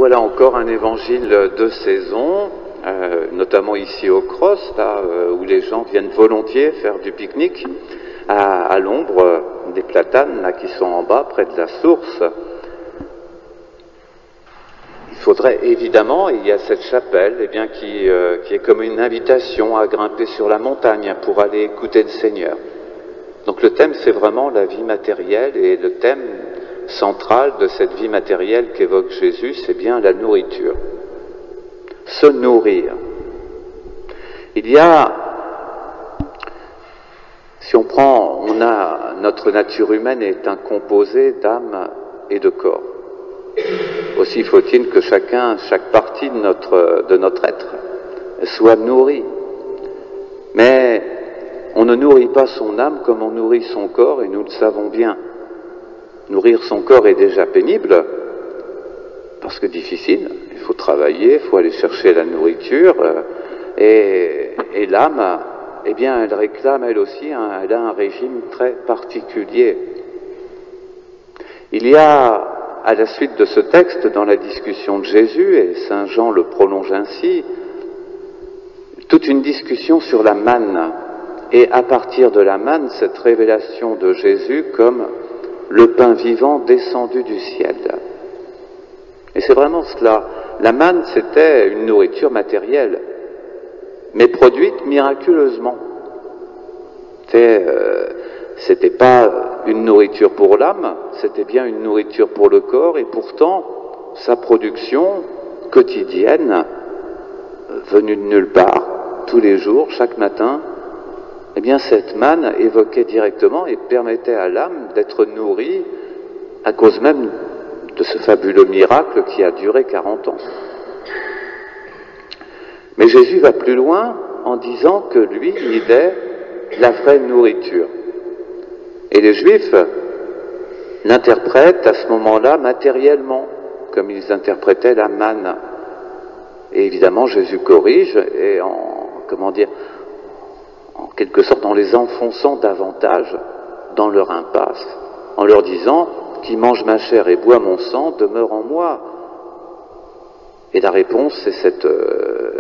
Voilà encore un évangile de saison, notamment ici au Cross, là où les gens viennent volontiers faire du pique-nique à l'ombre des platanes là, qui sont en bas, près de la source. Il faudrait évidemment, il y a cette chapelle qui est comme une invitation à grimper sur la montagne pour aller écouter le Seigneur. Donc le thème, c'est vraiment la vie matérielle, et le thème central de cette vie matérielle qu'évoque Jésus, c'est bien la nourriture. Se nourrir. Il y a, si on prend, notre nature humaine est un composé d'âme et de corps. Aussi faut-il que chaque partie de notre être soit nourrie. Mais on ne nourrit pas son âme comme on nourrit son corps, et nous le savons bien. Nourrir son corps est déjà pénible, parce que difficile, il faut travailler, il faut aller chercher la nourriture, et l'âme, elle réclame elle aussi, elle a un régime très particulier. Il y a, à la suite de ce texte, dans la discussion de Jésus, et Saint Jean le prolonge ainsi, toute une discussion sur la manne, et à partir de la manne, cette révélation de Jésus comme le pain vivant descendu du ciel. Et c'est vraiment cela. La manne, c'était une nourriture matérielle, mais produite miraculeusement. C'était pas une nourriture pour l'âme, c'était bien une nourriture pour le corps, et pourtant, sa production quotidienne, venue de nulle part, tous les jours, chaque matin, cette manne évoquait directement et permettait à l'âme d'être nourrie à cause même de ce fabuleux miracle qui a duré 40 ans. Mais Jésus va plus loin en disant que lui, il est la vraie nourriture. Et les Juifs l'interprètent à ce moment-là matériellement, comme ils interprétaient la manne. Et évidemment, Jésus corrige, et en quelque sorte en les enfonçant davantage dans leur impasse, en leur disant « Qui mange ma chair et boit mon sang demeure en moi ». Et la réponse, c'est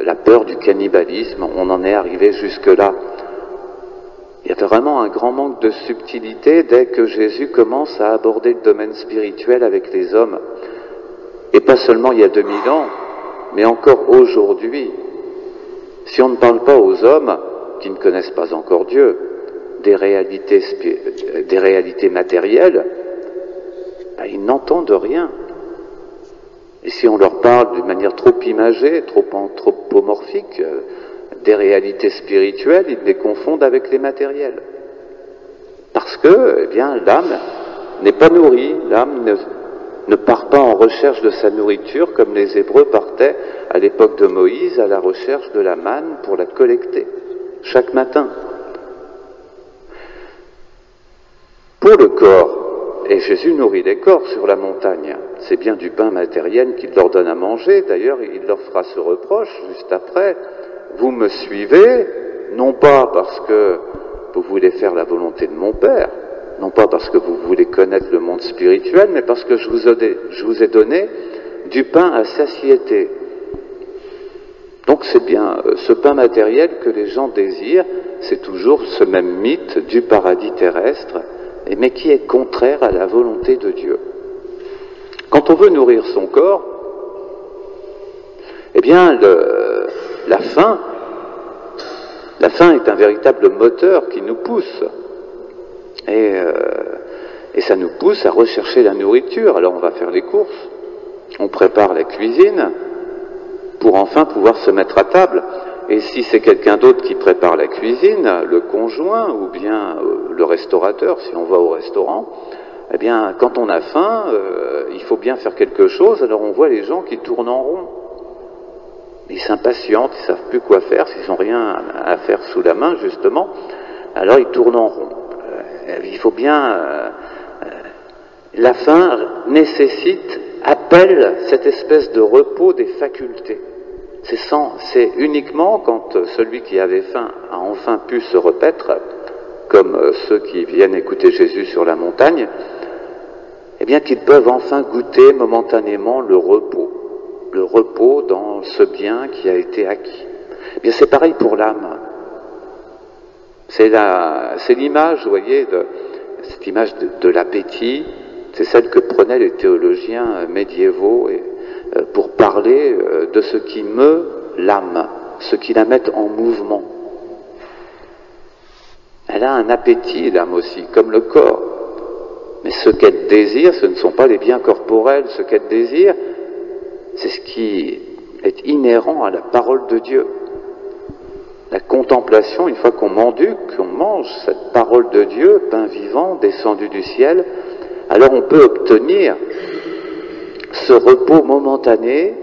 la peur du cannibalisme. On en est arrivé jusque-là. Il y avait vraiment un grand manque de subtilité dès que Jésus commence à aborder le domaine spirituel avec les hommes. Et pas seulement il y a 2000 ans, mais encore aujourd'hui. Si on ne parle pas aux hommes qui ne connaissent pas encore Dieu des réalités matérielles, ils n'entendent rien. Et si on leur parle d'une manière trop imagée, trop anthropomorphique, des réalités spirituelles, ils les confondent avec les matériels. Parce que, l'âme n'est pas nourrie, l'âme ne part pas en recherche de sa nourriture comme les Hébreux partaient à l'époque de Moïse à la recherche de la manne pour la collecter, chaque matin. Pour le corps, et Jésus nourrit les corps sur la montagne, c'est bien du pain matériel qu'il leur donne à manger. D'ailleurs, il leur fera ce reproche juste après: vous me suivez, non pas parce que vous voulez faire la volonté de mon Père, non pas parce que vous voulez connaître le monde spirituel, mais parce que je vous ai donné du pain à satiété. Donc c'est bien ce pain matériel que les gens désirent, c'est toujours ce même mythe du paradis terrestre, mais qui est contraire à la volonté de Dieu. Quand on veut nourrir son corps, la faim est un véritable moteur qui nous pousse. Et ça nous pousse à rechercher la nourriture. Alors on va faire les courses, on prépare la cuisine pour enfin pouvoir se mettre à table. Et si c'est quelqu'un d'autre qui prépare la cuisine, le conjoint ou bien le restaurateur, si on va au restaurant, quand on a faim, il faut bien faire quelque chose. Alors on voit les gens qui tournent en rond. Ils s'impatientent, ils ne savent plus quoi faire, s'ils n'ont rien à faire sous la main, justement, alors ils tournent en rond. Il faut bien... la faim appelle cette espèce de repos des facultés. C'est uniquement quand celui qui avait faim a enfin pu se repaître, comme ceux qui viennent écouter Jésus sur la montagne, qu'ils peuvent enfin goûter momentanément le repos. le repos dans ce bien qui a été acquis. Eh bien, c'est pareil pour l'âme. C'est l'image, vous voyez, cette image de l'appétit, c'est celle que prenaient les théologiens médiévaux pour parler de ce qui meut l'âme, ce qui la met en mouvement. Elle a un appétit, l'âme aussi, comme le corps. Mais ce qu'elle désire, ce ne sont pas les biens corporels. Ce qu'elle désire, c'est ce qui est inhérent à la parole de Dieu. La contemplation, une fois qu'on m'enduque, qu'on mange cette parole de Dieu, pain vivant, descendu du ciel, alors on peut obtenir ce repos momentané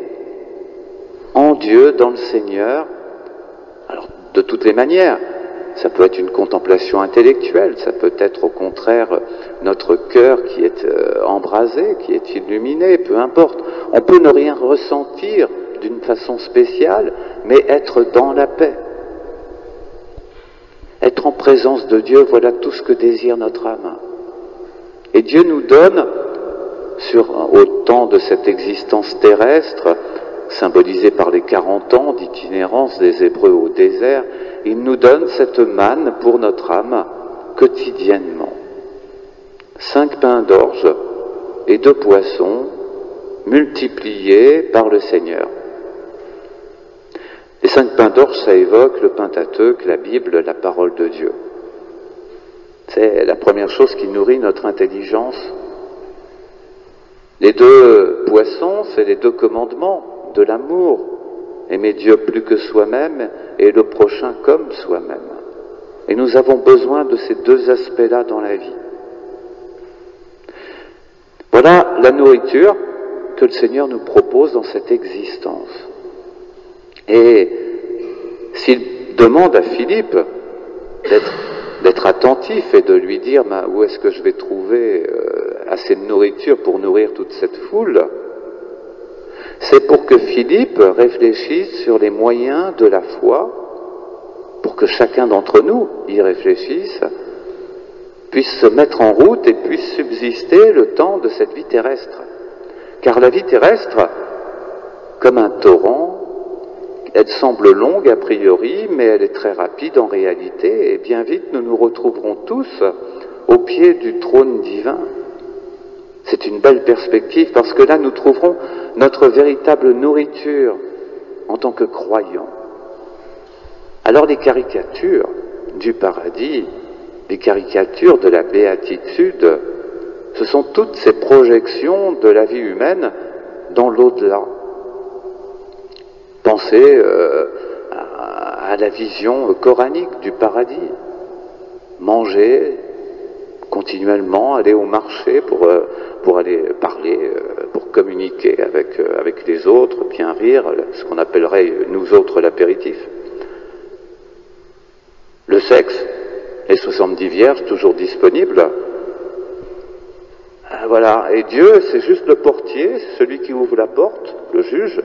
en Dieu, dans le Seigneur. Alors, de toutes les manières, ça peut être une contemplation intellectuelle, ça peut être au contraire notre cœur qui est embrasé, qui est illuminé, peu importe. On peut ne rien ressentir d'une façon spéciale, mais être dans la paix. Être en présence de Dieu, voilà tout ce que désire notre âme. Et Dieu nous donne, au temps de cette existence terrestre, symbolisée par les 40 ans d'itinérance des Hébreux au désert, il nous donne cette manne pour notre âme quotidiennement. 5 pains d'orge et 2 poissons multipliés par le Seigneur. Les 5 pains d'orge, ça évoque le Pentateuque, la Bible, la parole de Dieu. C'est la première chose qui nourrit notre intelligence. Les 2 poissons, c'est les 2 commandements de l'amour. Aimer Dieu plus que soi-même et le prochain comme soi-même. Et nous avons besoin de ces 2 aspects-là dans la vie. Voilà la nourriture que le Seigneur nous propose dans cette existence. Et s'il demande à Philippe d'être attentif et de lui dire où est-ce que je vais trouver assez de nourriture pour nourrir toute cette foule, c'est pour que Philippe réfléchisse sur les moyens de la foi, pour que chacun d'entre nous y réfléchisse, puisse se mettre en route et puisse subsister le temps de cette vie terrestre. Car la vie terrestre, comme un torrent, elle semble longue a priori, mais elle est très rapide en réalité, et bien vite nous nous retrouverons tous au pied du trône divin. C'est une belle perspective parce que là nous trouverons notre véritable nourriture en tant que croyants. Alors les caricatures du paradis, les caricatures de la béatitude, ce sont toutes ces projections de la vie humaine dans l'au-delà. Pensez à la vision coranique du paradis. Manger continuellement, aller au marché pour aller parler, pour communiquer avec les autres, bien rire, ce qu'on appellerait nous autres l'apéritif. Le sexe, les 70 vierges toujours disponibles. Voilà, et Dieu c'est juste le portier, c'est celui qui ouvre la porte, le juge.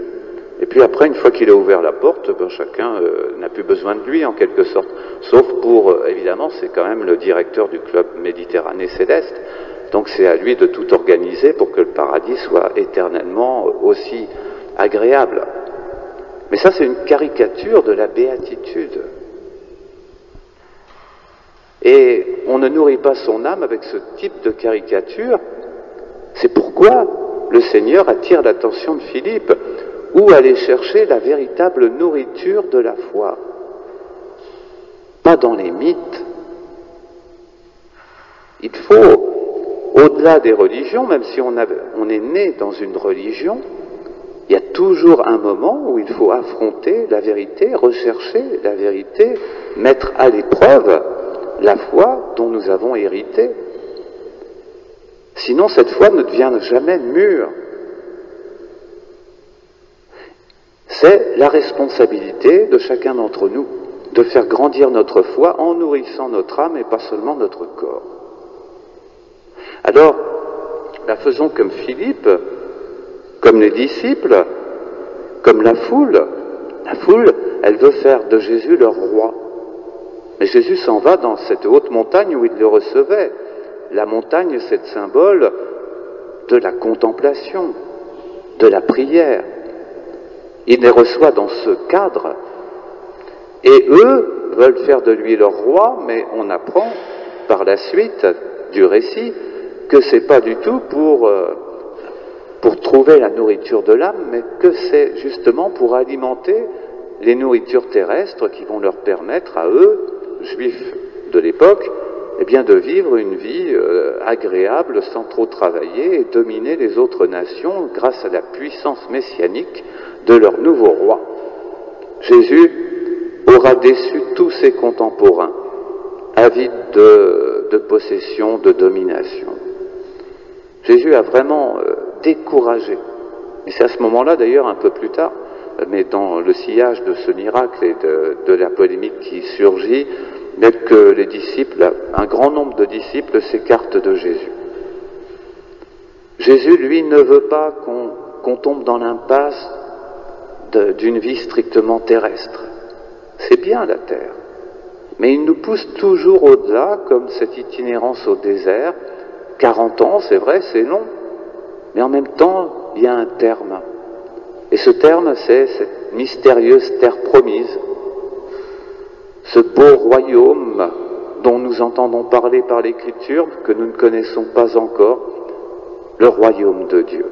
Et puis après, une fois qu'il a ouvert la porte, chacun n'a plus besoin de lui en quelque sorte. Sauf pour, évidemment, c'est quand même le directeur du club Méditerranée Céleste. Donc c'est à lui de tout organiser pour que le paradis soit éternellement aussi agréable. Mais ça, c'est une caricature de la béatitude. Et on ne nourrit pas son âme avec ce type de caricature. C'est pourquoi le Seigneur attire l'attention de Philippe. Où aller chercher la véritable nourriture de la foi. Pas dans les mythes. Il faut, au-delà des religions, même si on est né dans une religion, il y a toujours un moment où il faut affronter la vérité, rechercher la vérité, mettre à l'épreuve la foi dont nous avons hérité. Sinon, cette foi ne devient jamais mûre. C'est la responsabilité de chacun d'entre nous de faire grandir notre foi en nourrissant notre âme et pas seulement notre corps. Alors, la faisons comme Philippe, comme les disciples, comme la foule. La foule, elle veut faire de Jésus leur roi. Mais Jésus s'en va dans cette haute montagne où il le recevait. La montagne, c'est le symbole de la contemplation, de la prière. Il les reçoit dans ce cadre. Et eux veulent faire de lui leur roi, mais on apprend par la suite du récit que c'est pas du tout pour trouver la nourriture de l'âme, mais que c'est justement pour alimenter les nourritures terrestres qui vont leur permettre à eux, juifs de l'époque, eh bien de vivre une vie agréable sans trop travailler et dominer les autres nations grâce à la puissance messianique de leur nouveau roi. Jésus aura déçu tous ses contemporains, avides de possession, de domination. Jésus a vraiment découragé. Et c'est à ce moment-là, d'ailleurs, un peu plus tard, mais dans le sillage de ce miracle et de la polémique qui surgit, que les disciples, un grand nombre de disciples s'écartent de Jésus. Jésus, lui, ne veut pas qu'on tombe dans l'impasse d'une vie strictement terrestre. C'est bien la terre, mais il nous pousse toujours au-delà, comme cette itinérance au désert. 40 ans, c'est vrai, c'est long, mais en même temps, il y a un terme. Et ce terme, c'est cette mystérieuse terre promise, ce beau royaume dont nous entendons parler par l'Écriture, que nous ne connaissons pas encore, le royaume de Dieu.